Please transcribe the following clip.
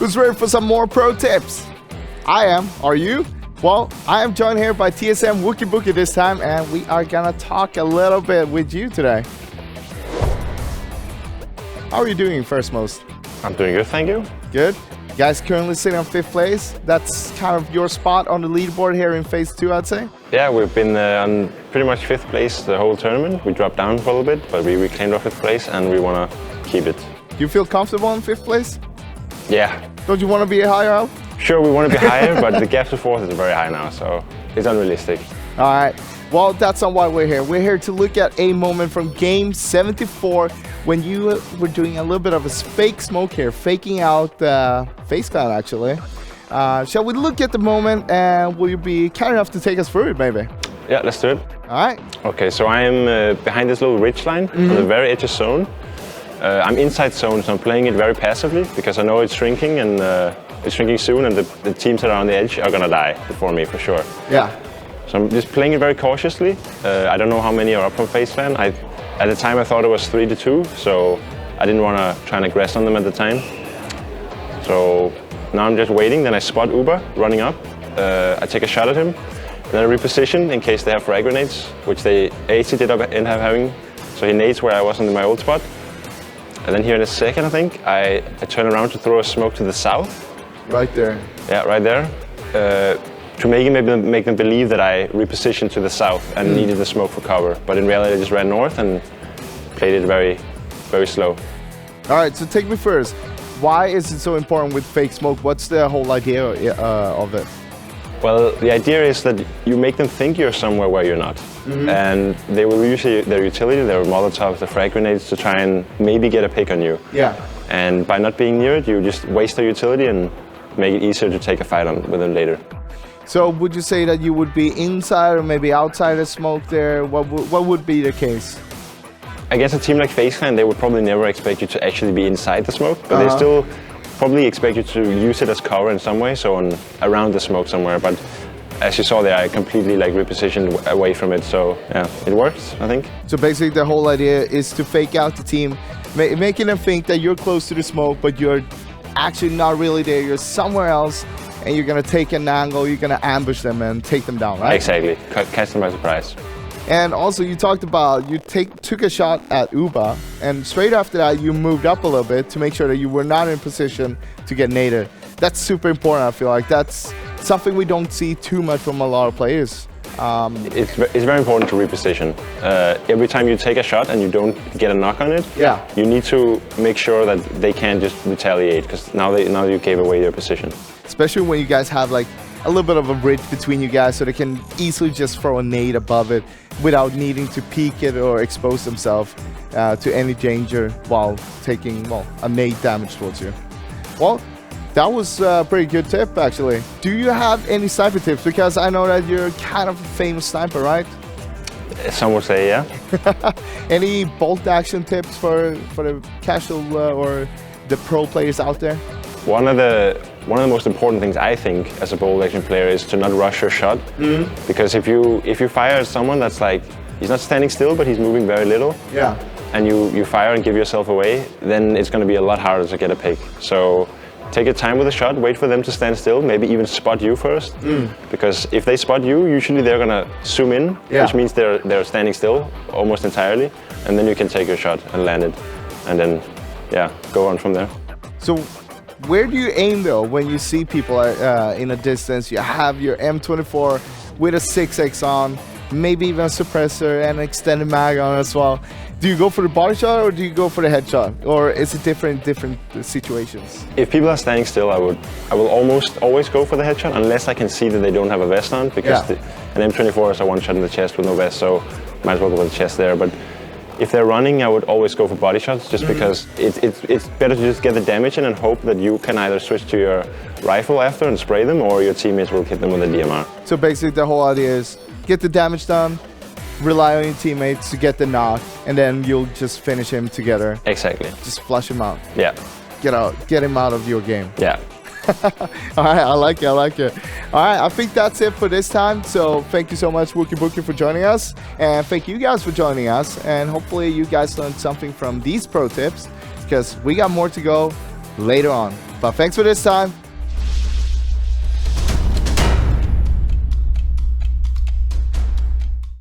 Who's ready for some more pro tips? I am. Are you? Well, I am joined here by TSM Wookie Bookie this time, and we are gonna talk a little bit with you today. How are you doing, First Most? I'm doing good, thank you. Good. You guys currently sitting on 5th place. That's kind of your spot on the leaderboard here in Phase 2, I'd say. Yeah, we've been on pretty much 5th place the whole tournament. We dropped down for a little bit, but we reclaimed our 5th place and we want to keep it. Do you feel comfortable in 5th place? Yeah. Don't you want to be higher up? Sure, we want to be higher, but the gap to 4th is very high now, so it's unrealistic. All right. Well, that's not why we're here. We're here to look at a moment from Game 74 when you were doing a little bit of a fake smoke here, faking out FaZe Clan, actually. Shall we look at the moment, and will you be kind enough to take us through it, maybe? Yeah, let's do it. All right. Okay, so I'm behind this little ridge line on the very edge of zone. I'm inside zone, so I'm playing it very passively because I know it's shrinking and it's shrinking soon, and the teams that are on the edge are gonna die before me for sure. Yeah. So I'm just playing it very cautiously. I don't know how many are up from FaZe Clan. At the time I thought it was 3-2, so I didn't want to try and aggress on them at the time. So now I'm just waiting, then I spot Uber running up. I take a shot at him, then I reposition in case they have frag grenades, which they actually did end up having. So he nades where I was in my old spot. And then here in a second, I think, I turn around to throw a smoke to the south. Right there. Yeah, right there. To make them believe that I repositioned to the south and needed the smoke for cover. But in reality, I just ran north and played it very, very slow. All right, so take me first. Why is it so important with fake smoke? What's the whole idea of it? Well, the idea is that you make them think you're somewhere where you're not. And they will use their utility, their Molotovs, their frag grenades to try and maybe get a pick on you. Yeah. And by not being near it, you just waste their utility and make it easier to take a fight with them later. So would you say that you would be inside or maybe outside the smoke there? What would be the case? Against a team like FaZe Clan, they would probably never expect you to actually be inside the smoke, but they still probably expect you to use it as cover in some way, so around the smoke somewhere. But as you saw there, I completely repositioned away from it, so yeah, it works, I think. So basically the whole idea is to fake out the team, making them think that you're close to the smoke, but you're actually not really there, you're somewhere else, and you're gonna take an angle, you're gonna ambush them and take them down, right? Exactly, catch them by surprise. And also you talked about you took a shot at Uba, and straight after that you moved up a little bit to make sure that you were not in position to get naded. That's super important, I feel like. That's something we don't see too much from a lot of players. It's very important to reposition. Every time you take a shot and you don't get a knock on it, you need to make sure that they can't just retaliate, because now you gave away their position. Especially when you guys have like a little bit of a bridge between you guys, so they can easily just throw a nade above it without needing to peek it or expose themselves to any danger while taking a nade damage towards you. Well, that was a pretty good tip, actually. Do you have any sniper tips? Because I know that you're kind of a famous sniper, right? Some would say, yeah. Any bolt action tips for the casual or the pro players out there? One of the most important things, I think, as a bolt action player is to not rush your shot. Because if you fire at someone that's like, he's not standing still, but he's moving very little, and you fire and give yourself away, then it's going to be a lot harder to get a pick. So take your time with the shot, wait for them to stand still, maybe even spot you first. Because if they spot you, usually they're going to zoom in, which means they're standing still almost entirely, and then you can take your shot and land it, and then, go on from there. So where do you aim though when you see people in a distance? You have your M24 with a 6X on, maybe even a suppressor and an extended mag on as well. Do you go for the body shot or do you go for the headshot? Or is it different situations? If people are standing still, I will almost always go for the headshot unless I can see that they don't have a vest on, because an M24 is a one shot in the chest with no vest, so might as well go for the chest there. But if they're running, I would always go for body shots, just because it's better to just get the damage in and hope that you can either switch to your rifle after and spray them, or your teammates will hit them with a DMR. So basically the whole idea is get the damage done, rely on your teammates to get the knock, and then you'll just finish him together. Exactly. Just flush him out. Yeah. Get him out of your game. Yeah. All right, I like it. All right, I think that's it for this time. So thank you so much, Wookie Bookie, for joining us. And thank you guys for joining us. And hopefully you guys learned something from these pro tips, because we got more to go later on. But thanks for this time.